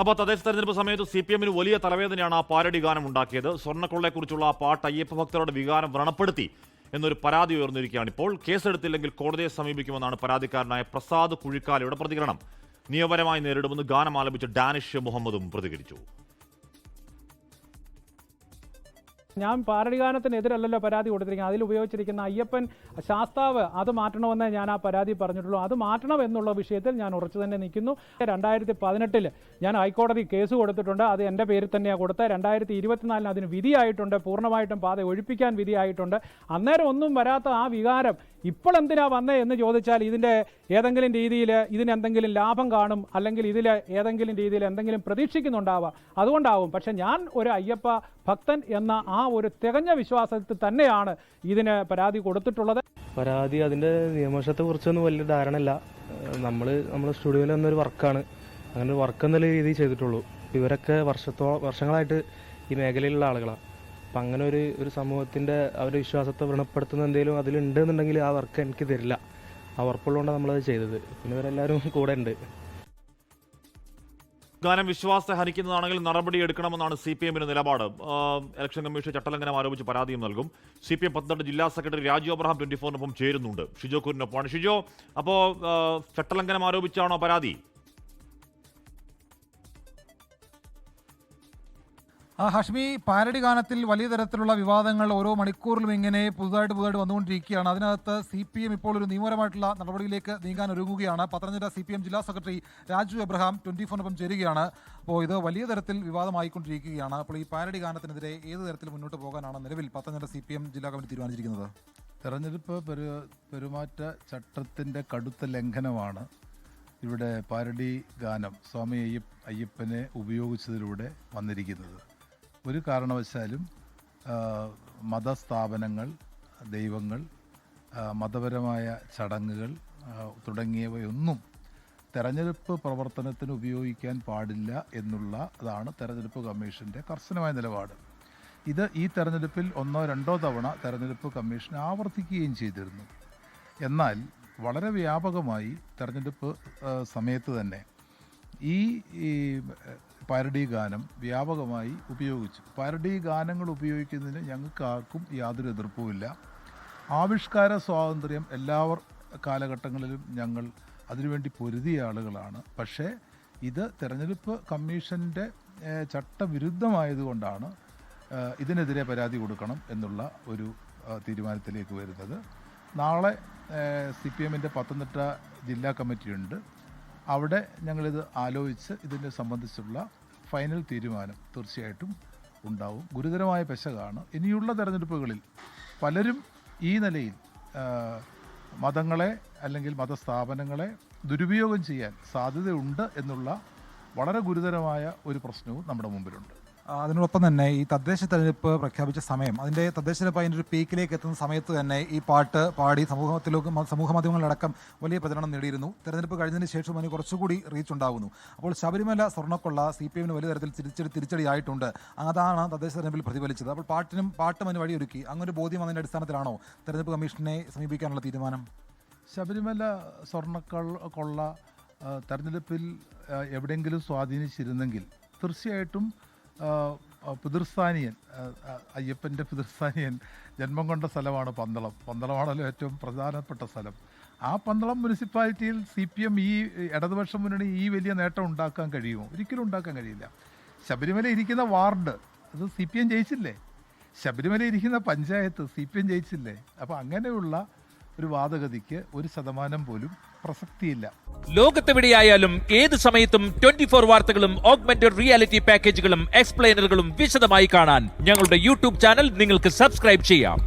അപ്പോൾ തദ്ദേശ തെരഞ്ഞെടുപ്പ് സമയത്ത് CPM-ന് വലിയ തലവേദനയാണ് ആ പാരഡി ഗാനം ഉണ്ടാക്കിയത്. സ്വർണ്ണക്കൊള്ളയെക്കുറിച്ചുള്ള ആ പാട്ട് അയ്യപ്പ ഭക്തരുടെ വികാരം വ്രണപ്പെടുത്തി എന്നൊരു പരാതി ഉയർന്നിരിക്കുകയാണ്. ഇപ്പോൾ കേസെടുത്തില്ലെങ്കിൽ കോടതിയെ സമീപിക്കുമെന്നാണ് പരാതിക്കാരനായ പ്രസാദ് കുഴിക്കാലയുടെ പ്രതികരണം. നിയമപരമായി നേരിടുമെന്ന് ഗാനം ആലപിച്ച ഡാനിഷ് മുഹമ്മദും പ്രതികരിച്ചു. ഞാൻ പാരഡി ഗാനത്തിനെതിരല്ലല്ലോ പരാതി കൊടുത്തിരിക്കുന്നത്. അതിൽ ഉപയോഗിച്ചിരിക്കുന്ന അയ്യപ്പൻ ശാസ്താവ് അത് മാറ്റണമെന്നേ ഞാൻ ആ പരാതി പറഞ്ഞിട്ടുള്ളൂ. അത് മാറ്റണം എന്നുള്ള വിഷയത്തിൽ ഞാൻ ഉറച്ചു തന്നെ നിൽക്കുന്നു. 2018 ഞാൻ ഹൈക്കോടതി കേസ് കൊടുത്തിട്ടുണ്ട്. അത് എൻ്റെ പേരിൽ തന്നെയാണ് കൊടുത്തത്. 2024 അതിന് വിധിയായിട്ടുണ്ട്. പൂർണ്ണമായിട്ടും പാത ഒഴിപ്പിക്കാൻ വിധിയായിട്ടുണ്ട്. അന്നേരം ഒന്നും വരാത്ത ആ വികാരം ഇപ്പോൾ എന്തിനാ വന്നേ എന്ന് ചോദിച്ചാൽ ഇതിൻ്റെ ഏതെങ്കിലും രീതിയിൽ ഇതിനെന്തെങ്കിലും ലാഭം കാണും, അല്ലെങ്കിൽ ഇതിൽ ഏതെങ്കിലും രീതിയിൽ എന്തെങ്കിലും പ്രതീക്ഷിക്കുന്നുണ്ടാവാം, അതുകൊണ്ടാവും. പക്ഷെ ഞാൻ ഒരു അയ്യപ്പ ഭക്തൻ എന്ന ആ ഒരു തികഞ്ഞ വിശ്വാസത്തിൽ തന്നെയാണ് ഇതിന് പരാതി കൊടുത്തിട്ടുള്ളത്. പരാതി അതിൻ്റെ നിയമവശത്തെ കുറിച്ചൊന്നും വലിയ ധാരണയില്ല. നമ്മൾ സ്റ്റുഡിയോയിൽ വന്നൊരു വർക്കാണ്, അങ്ങനെ ഒരു വർക്ക് എന്നുള്ള രീതിയിൽ ചെയ്തിട്ടുള്ളൂ. ഇവരൊക്കെ വർഷങ്ങളായിട്ട് ഈ മേഖലയിലുള്ള ആളുകളാണ്. അപ്പം അങ്ങനെ ഒരു സമൂഹത്തിൻ്റെ അവരുടെ വിശ്വാസത്തെ വ്രണപ്പെടുത്തുന്ന എന്തെങ്കിലും അതിലുണ്ടെന്നുണ്ടെങ്കിൽ ആ വർക്ക് എനിക്ക് തരില്ല. ആ ഉറപ്പുള്ളതുകൊണ്ടാണ് നമ്മളത് ചെയ്തത്. പിന്നെ ഇവരെല്ലാവരും കൂടെ ഉണ്ട്. ഗാനം വിശ്വാസത്തെ ഹനിക്കുന്നതാണെങ്കിൽ നടപടി എടുക്കണമെന്നാണ് CPM-ന്റെ നിലപാട്. ഇലക്ഷൻ കമ്മീഷൻ ചട്ടലംഘനം ആരോപിച്ച് പരാതിയും നൽകും. CPM പത്തനംതിട്ട ജില്ലാ സെക്രട്ടറി രാജു അബ്രഹാം 24-നൊപ്പം ചേരുന്നുണ്ട്. ഷിജോ കുര്യനൊപ്പമാണ്. ഷിജോ, അപ്പോൾ ചട്ടലംഘനം ആരോപിച്ചാണോ പരാതി? ഹാഷ്മി, പാരഡി ഗാനത്തിൽ വലിയ തരത്തിലുള്ള വിവാദങ്ങൾ ഓരോ മണിക്കൂറിലും ഇങ്ങനെ പുതുതായിട്ട് വന്നുകൊണ്ടിരിക്കുകയാണ്. അതിനകത്ത് CPM ഇപ്പോൾ ഒരു നിയമപരമായിട്ടുള്ള നടപടിയിലേക്ക് നീങ്ങാൻ ഒരുങ്ങുകയാണ്. പത്തനംതിട്ട CPM ജില്ലാ സെക്രട്ടറി രാജു എബ്രഹാം 24-നൊപ്പം ചേരുകയാണ്. അപ്പോൾ ഇത് വലിയ തരത്തിൽ വിവാദമായിക്കൊണ്ടിരിക്കുകയാണ്. അപ്പോൾ ഈ പാരഡി ഗാനത്തിനെതിരെ ഏത് തരത്തിൽ മുന്നോട്ട് പോകാനാണ് നിലവിൽ പത്തനംതിട്ട CPM ജില്ലാ കമ്മിറ്റി തീരുമാനിച്ചിരിക്കുന്നത്? തെരഞ്ഞെടുപ്പ് പെരുമാറ്റ ചട്ടത്തിൻ്റെ കടുത്ത ലംഘനമാണ് ഇവിടെ പാരഡി ഗാനം സ്വാമി അയ്യപ്പനെ ഉപയോഗിച്ചതിലൂടെ വന്നിരിക്കുന്നത്. ഒരു കാരണവശാലും മതസ്ഥാപനങ്ങൾ, ദൈവങ്ങൾ, മതപരമായ ചടങ്ങുകൾ തുടങ്ങിയവയൊന്നും തെരഞ്ഞെടുപ്പ് പ്രവർത്തനത്തിന് ഉപയോഗിക്കാൻ പാടില്ല അതാണ് തെരഞ്ഞെടുപ്പ് കമ്മീഷൻ്റെ കർശനമായ നിലപാട്. ഈ തെരഞ്ഞെടുപ്പിൽ 1-2 തവണ തെരഞ്ഞെടുപ്പ് കമ്മീഷൻ ആവർത്തിക്കുകയും ചെയ്തിരുന്നു. എന്നാൽ വളരെ വ്യാപകമായി തെരഞ്ഞെടുപ്പ് സമയത്ത് തന്നെ ഈ പാരഡി ഗാനം വ്യാപകമായി ഉപയോഗിച്ചു. പാരഡി ഗാനങ്ങൾ ഉപയോഗിക്കുന്നതിന് ഞങ്ങൾക്ക് ആർക്കും യാതൊരു എതിർപ്പുമില്ല. ആവിഷ്കാര സ്വാതന്ത്ര്യം കാലഘട്ടങ്ങളിലും ഞങ്ങൾ അതിനുവേണ്ടി പൊരുതിയ ആളുകളാണ്. പക്ഷേ ഇത് തെരഞ്ഞെടുപ്പ് കമ്മീഷൻ്റെ ചട്ടവിരുദ്ധമായതുകൊണ്ടാണ് ഇതിനെതിരെ പരാതി കൊടുക്കണം എന്നുള്ള ഒരു തീരുമാനത്തിലേക്ക് വരുന്നത്. നാളെ CPM-ന്റെ പത്തനംതിട്ട ജില്ലാ കമ്മിറ്റിയുണ്ട്. അവിടെ ഞങ്ങളിത് ആലോചിച്ച് ഇതിനെ സംബന്ധിച്ചുള്ള ഫൈനൽ തീരുമാനം തീർച്ചയായിട്ടും ഉണ്ടാവും. ഗുരുതരമായ പെശകാണ്. ഇനിയുള്ള തെരഞ്ഞെടുപ്പുകളിൽ പലരും ഈ നിലയിൽ മതങ്ങളെ അല്ലെങ്കിൽ മതസ്ഥാപനങ്ങളെ ദുരുപയോഗം ചെയ്യാൻ സാധ്യതയുണ്ട് എന്നുള്ള വളരെ ഗുരുതരമായ ഒരു പ്രശ്നവും നമ്മുടെ മുമ്പിലുണ്ട്. അതിനോടൊപ്പം തന്നെ ഈ തദ്ദേശ തെരഞ്ഞെടുപ്പ് പ്രഖ്യാപിച്ച സമയം, തദ്ദേശ തെരഞ്ഞെടുപ്പ് അതിൻ്റെ ഒരു പീക്കിലേക്ക് എത്തുന്ന സമയത്ത് തന്നെ ഈ പാട്ട് പാടി സമൂഹ മാധ്യമങ്ങളിലടക്കം വലിയ പ്രചരണം നേടിയിരുന്നു. തെരഞ്ഞെടുപ്പ് കഴിഞ്ഞതിന് ശേഷം അതിന് കുറച്ചുകൂടി റീച്ച് ഉണ്ടാകുന്നു. അപ്പോൾ ശബരിമല സ്വർണ്ണക്കൊള്ള CPM-ന് വലിയ തരത്തിൽ തിരിച്ചടിയായിട്ടുണ്ട്. അതാണ് തദ്ദേശ തെരഞ്ഞെടുപ്പിൽ പ്രതിഫലിച്ചത്. അപ്പോൾ പാട്ടും അതിന് വഴിയൊരുക്കി. അങ്ങനെ ഒരു ബോധ്യം അതിൻ്റെ അടിസ്ഥാനത്തിലാണോ തെരഞ്ഞെടുപ്പ് കമ്മീഷനെ സമീപിക്കാനുള്ള തീരുമാനം? ശബരിമല സ്വർണ്ണക്കൊള്ള തെരഞ്ഞെടുപ്പിൽ എവിടെയെങ്കിലും സ്വാധീനിച്ചിരുന്നെങ്കിൽ തീർച്ചയായിട്ടും പിതൃസ്ഥാനീയൻ, അയ്യപ്പൻ്റെ പിതൃസ്ഥാനീയൻ ജന്മം കൊണ്ട സ്ഥലമാണ് പന്തളമാണല്ലോ ഏറ്റവും പ്രധാനപ്പെട്ട സ്ഥലം. ആ പന്തളം മുനിസിപ്പാലിറ്റിയിൽ CPM ഈ ഇടതുപക്ഷ മുന്നണി ഈ വലിയ നേട്ടം ഉണ്ടാക്കാൻ കഴിയുമോ? ഒരിക്കലും ഉണ്ടാക്കാൻ കഴിയില്ല. ശബരിമല ഇരിക്കുന്ന വാർഡ് അത് CPM ജയിച്ചില്ലേ? ശബരിമല ഇരിക്കുന്ന പഞ്ചായത്ത് CPM ജയിച്ചില്ലേ? അപ്പോൾ അങ്ങനെയുള്ള ഒരു വാദഗതിക്ക് 1% പോലും പ്രസക്തിയില്ല. ലോകത്തെവിടെയായാലും ഏത് സമയത്തും 24 വാർത്തകളും ഓഗ്മെന്റഡ് റിയാലിറ്റി പാക്കേജുകളും എക്സ്പ്ലെയിനറുകളും വിശദമായി കാണാൻ ഞങ്ങളുടെ YouTube ചാനൽ നിങ്ങൾക്ക് സബ്സ്ക്രൈബ് ചെയ്യാം.